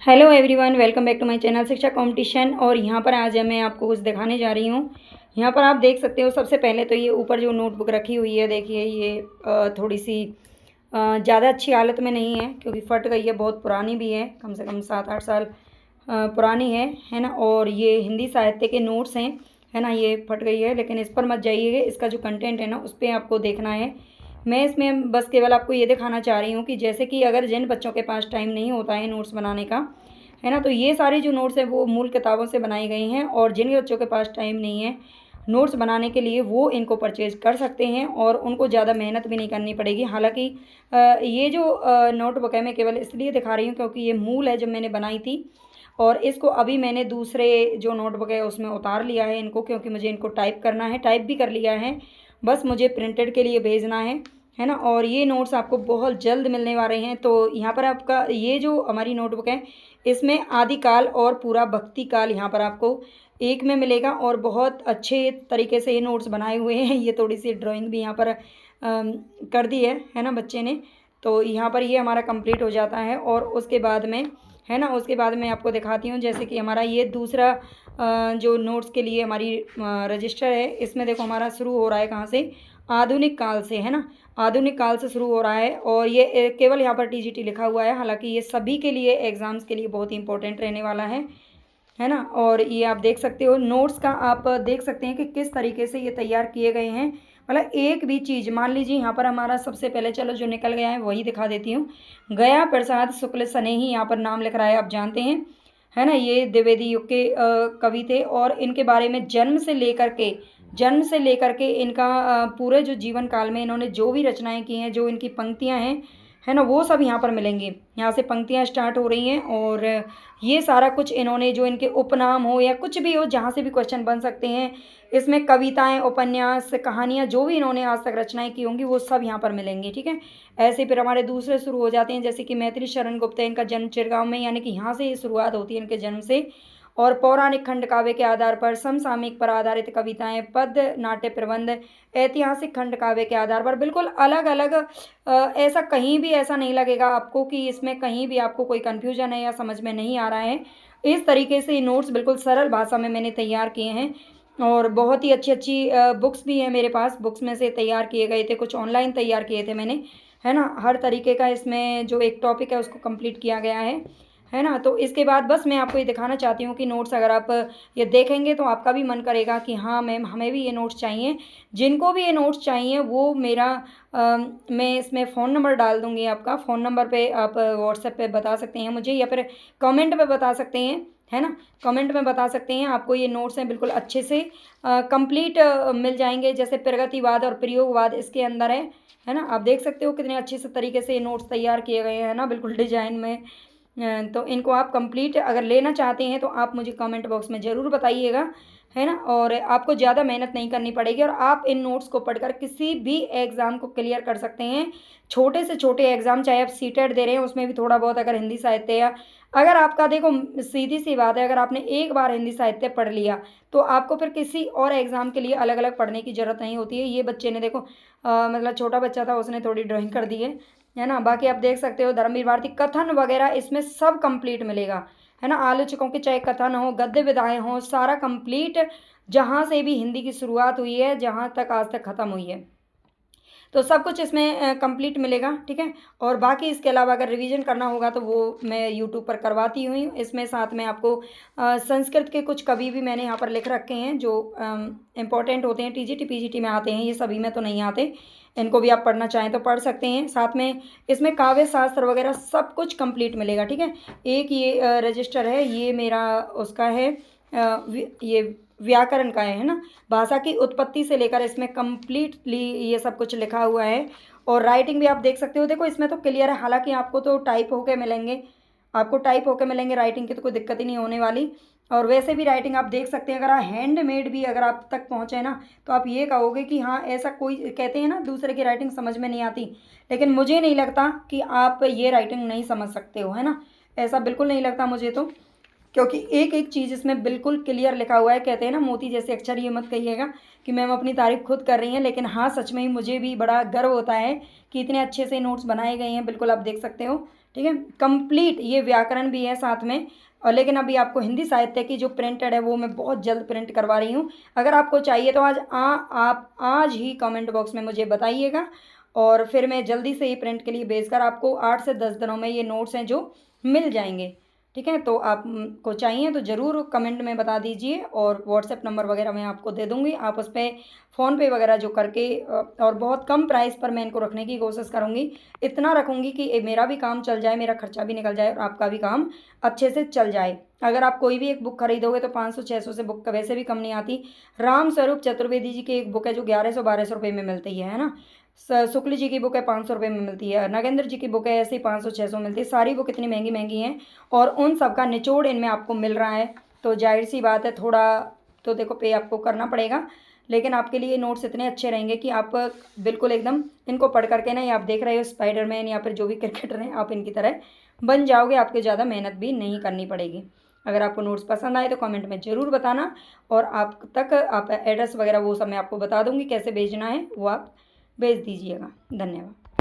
Hello everyone, welcome back to my channel Shiksha competition. और यहाँ पर आज मैं आपको कुछ दिखाने जा रही हूँ। यहाँ पर आप देख सकते हो, सबसे पहले तो ये ऊपर जो नोटबुक रखी हुई है, देखिए ये थोड़ी सी ज़्यादा अच्छी हालत में नहीं है क्योंकि फट गई है, बहुत पुरानी भी है, कम से कम 7-8 साल पुरानी है ना। और ये हिंदी साहित्य के नोट्स हैं, है ना। ये फट गई है लेकिन इस पर मत जाइएगा, इसका जो कंटेंट है ना उस पर आपको देखना है। मैं इसमें बस केवल आपको ये दिखाना चाह रही हूँ कि जैसे कि अगर जिन बच्चों के पास टाइम नहीं होता है नोट्स बनाने का, है ना, तो ये सारी जो नोट्स हैं वो मूल किताबों से बनाई गई हैं। और जिन बच्चों के पास टाइम नहीं है नोट्स बनाने के लिए, वो इनको परचेज़ कर सकते हैं और उनको ज़्यादा मेहनत भी नहीं करनी पड़ेगी। हालांकि ये जो नोटबुक है मैं केवल इसलिए दिखा रही हूँ क्योंकि ये मूल है जब मैंने बनाई थी, और इसको अभी मैंने दूसरे जो नोटबुक है उसमें उतार लिया है इनको, क्योंकि मुझे इनको टाइप करना है, टाइप भी कर लिया है, बस मुझे प्रिंटेड के लिए भेजना है ना। और ये नोट्स आपको बहुत जल्द मिलने वाले हैं। तो यहाँ पर आपका ये जो हमारी नोटबुक है, इसमें आदिकाल और पूरा भक्ति काल यहाँ पर आपको एक में मिलेगा, और बहुत अच्छे तरीके से ये नोट्स बनाए हुए हैं। ये थोड़ी सी ड्राइंग भी यहाँ पर कर दी है ना बच्चे ने। तो यहाँ पर ये हमारा कंप्लीट हो जाता है। और उसके बाद में, है ना, उसके बाद मैं आपको दिखाती हूँ, जैसे कि हमारा ये दूसरा जो नोट्स के लिए हमारी रजिस्टर है, इसमें देखो हमारा शुरू हो रहा है कहाँ से, आधुनिक काल से, है ना। आधुनिक काल से शुरू हो रहा है और ये केवल यहाँ पर टीजीटी लिखा हुआ है। हालांकि ये सभी के लिए एग्ज़ाम्स के लिए बहुत ही इंपॉर्टेंट रहने वाला है ना। और ये आप देख सकते हो नोट्स का, आप देख सकते हैं कि किस तरीके से ये तैयार किए गए हैं। मतलब एक भी चीज़, मान लीजिए यहाँ पर हमारा सबसे पहले, चलो जो निकल गया है वही दिखा देती हूँ। गया प्रसाद शुक्ल स्नेही यहाँ पर नाम लिख रहा है, आप जानते हैं, है ना। ये द्विवेदी युग के कवि थे, और इनके बारे में जन्म से लेकर के इनका पूरे जो जीवन काल में इन्होंने जो भी रचनाएं की हैं, जो इनकी पंक्तियां हैं, है ना, वो सब यहाँ पर मिलेंगी। यहाँ से पंक्तियाँ स्टार्ट हो रही हैं, और ये सारा कुछ इन्होंने, जो इनके उपनाम हो या कुछ भी हो, जहाँ से भी क्वेश्चन बन सकते हैं, इसमें कविताएं, उपन्यास, कहानियाँ, जो भी इन्होंने आज तक रचनाएं की होंगी वो सब यहाँ पर मिलेंगी, ठीक है। ऐसे फिर हमारे दूसरे शुरू हो जाते हैं, जैसे कि मैथिली शरण गुप्त है, इनका जन्म चिरगांव में, यानी कि यहाँ से ये शुरुआत होती है इनके जन्म से। और पौराणिक खंड काव्य के आधार पर, समसामयिक पर आधारित कविताएं, पद, नाट्य, प्रबंध, ऐतिहासिक खंड काव्य के आधार पर, बिल्कुल अलग अलग। ऐसा कहीं भी ऐसा नहीं लगेगा आपको कि इसमें कहीं भी आपको कोई कन्फ्यूजन है या समझ में नहीं आ रहा है। इस तरीके से नोट्स बिल्कुल सरल भाषा में मैंने तैयार किए हैं। और बहुत ही अच्छी अच्छी बुक्स भी हैं मेरे पास, बुक्स में से तैयार किए गए थे, कुछ ऑनलाइन तैयार किए थे मैंने, है ना। हर तरीके का इसमें जो एक टॉपिक है उसको कंप्लीट किया गया है ना। तो इसके बाद बस मैं आपको ये दिखाना चाहती हूँ कि नोट्स अगर आप ये देखेंगे तो आपका भी मन करेगा कि हाँ मैम, हमें भी ये नोट्स चाहिए। जिनको भी ये नोट्स चाहिए वो मेरा मैं इसमें फ़ोन नंबर डाल दूँगी, आपका फ़ोन नंबर पे आप व्हाट्सएप पे बता सकते हैं मुझे, या फिर कमेंट पे बता सकते हैं, है ना। कमेंट में बता सकते हैं, आपको ये नोट्स हैं बिल्कुल अच्छे से कंप्लीट मिल जाएंगे। जैसे प्रगतिवाद और प्रयोगवाद इसके अंदर है ना। आप देख सकते हो कितने अच्छे से तरीके से ये नोट्स तैयार किए गए हैं ना, बिल्कुल डिजाइन में। तो इनको आप कंप्लीट अगर लेना चाहते हैं तो आप मुझे कमेंट बॉक्स में ज़रूर बताइएगा, है ना। और आपको ज़्यादा मेहनत नहीं करनी पड़ेगी, और आप इन नोट्स को पढ़कर किसी भी एग्ज़ाम को क्लियर कर सकते हैं। छोटे से छोटे एग्ज़ाम, चाहे आप सीटेट दे रहे हैं उसमें भी थोड़ा बहुत अगर हिंदी साहित्य, या अगर आपका, देखो सीधी सी बात है, अगर आपने एक बार हिंदी साहित्य पढ़ लिया तो आपको फिर किसी और एग्ज़ाम के लिए अलग अलग पढ़ने की ज़रूरत नहीं होती है। ये बच्चे ने देखो मतलब छोटा बच्चा था, उसने थोड़ी ड्राइंग कर दी है ना। बाकी आप देख सकते हो धर्मवीर भारती, कथन वगैरह इसमें सब कंप्लीट मिलेगा, है ना। आलोचकों के चाहे कथन हो, गद्य विधाएं हो, सारा कंप्लीट, जहाँ से भी हिंदी की शुरुआत हुई है जहाँ तक आज तक ख़त्म हुई है, तो सब कुछ इसमें कंप्लीट मिलेगा, ठीक है। और बाकी इसके अलावा अगर रिवीजन करना होगा तो वो मैं यूट्यूब पर करवाती हुई हूँ। इसमें साथ में आपको संस्कृत के कुछ कवि भी मैंने यहाँ पर लिख रखे हैं जो इम्पोर्टेंट होते हैं, टीजीटी पीजीटी में आते हैं, ये सभी में तो नहीं आते। इनको भी आप पढ़ना चाहें तो पढ़ सकते हैं। साथ में इसमें काव्य शास्त्र वगैरह सब कुछ कंप्लीट मिलेगा, ठीक है। एक ये रजिस्टर है, ये मेरा उसका है, ये व्याकरण का है ना। भाषा की उत्पत्ति से लेकर इसमें कंप्लीटली ये सब कुछ लिखा हुआ है। और राइटिंग भी आप देख सकते हो, देखो इसमें तो क्लियर है। हालांकि आपको तो टाइप होके मिलेंगे, राइटिंग की तो कोई दिक्कत ही नहीं होने वाली। और वैसे भी राइटिंग आप देख सकते हैं, अगर आप हैंडमेड भी अगर आप तक पहुँचे ना तो आप ये कहोगे कि हाँ, ऐसा कोई, कहते हैं ना दूसरे की राइटिंग समझ में नहीं आती, लेकिन मुझे नहीं लगता कि आप ये राइटिंग नहीं समझ सकते हो, है ना। ऐसा बिल्कुल नहीं लगता मुझे तो, क्योंकि एक एक चीज़ इसमें बिल्कुल क्लियर लिखा हुआ है। कहते हैं ना मोती जैसे अक्षर, ये मत कहिएगा कि मैम अपनी तारीफ खुद कर रही हैं, लेकिन हाँ सच में ही मुझे भी बड़ा गर्व होता है कि इतने अच्छे से नोट्स बनाए गए हैं, बिल्कुल आप देख सकते हो, ठीक है। कंप्लीट ये व्याकरण भी है साथ में। और लेकिन अभी आपको हिंदी साहित्य की जो प्रिंटेड है वो मैं बहुत जल्द प्रिंट करवा रही हूँ। अगर आपको चाहिए तो आप आज ही कमेंट बॉक्स में मुझे बताइएगा, और फिर मैं जल्दी से ही प्रिंट के लिए भेजकर आपको 8 से 10 दिनों में ये नोट्स हैं जो मिल जाएंगे। ठीक है, तो आपको चाहिए तो ज़रूर कमेंट में बता दीजिए, और व्हाट्सएप नंबर वगैरह मैं आपको दे दूँगी। आप उस पर फ़ोनपे वगैरह जो करके और बहुत कम प्राइस पर मैं इनको रखने की कोशिश करूँगी। इतना रखूँगी कि मेरा भी काम चल जाए, मेरा खर्चा भी निकल जाए और आपका भी काम अच्छे से चल जाए। अगर आप कोई भी एक बुक खरीदोगे तो 500-600 से बुक वैसे भी कम नहीं आती। राम स्वरूप चतुर्वेदी जी की एक बुक है जो 1100-1200 रुपये में मिलती है ना। शुक्ल जी की बुक है 500 रुपये में मिलती है। नगेंद्र जी की बुक है ऐसे ही 500-600 मिलती है। सारी बुक इतनी महंगी महंगी हैं और उन सब का निचोड़ इनमें आपको मिल रहा है। तो जाहिर सी बात है थोड़ा तो देखो पे आपको करना पड़ेगा, लेकिन आपके लिए नोट्स इतने अच्छे रहेंगे कि आप बिल्कुल एकदम इनको पढ़ करके ना, ये आप देख रहे हो स्पाइडरमैन या फिर जो भी क्रिकेटर हैं, आप इनकी तरह बन जाओगे। आपको ज़्यादा मेहनत भी नहीं करनी पड़ेगी। अगर आपको नोट्स पसंद आए तो कमेंट में ज़रूर बताना, और आप एड्रेस वगैरह वो सब मैं आपको बता दूँगी कैसे भेजना है, वो आप भेज दीजिएगा। धन्यवाद।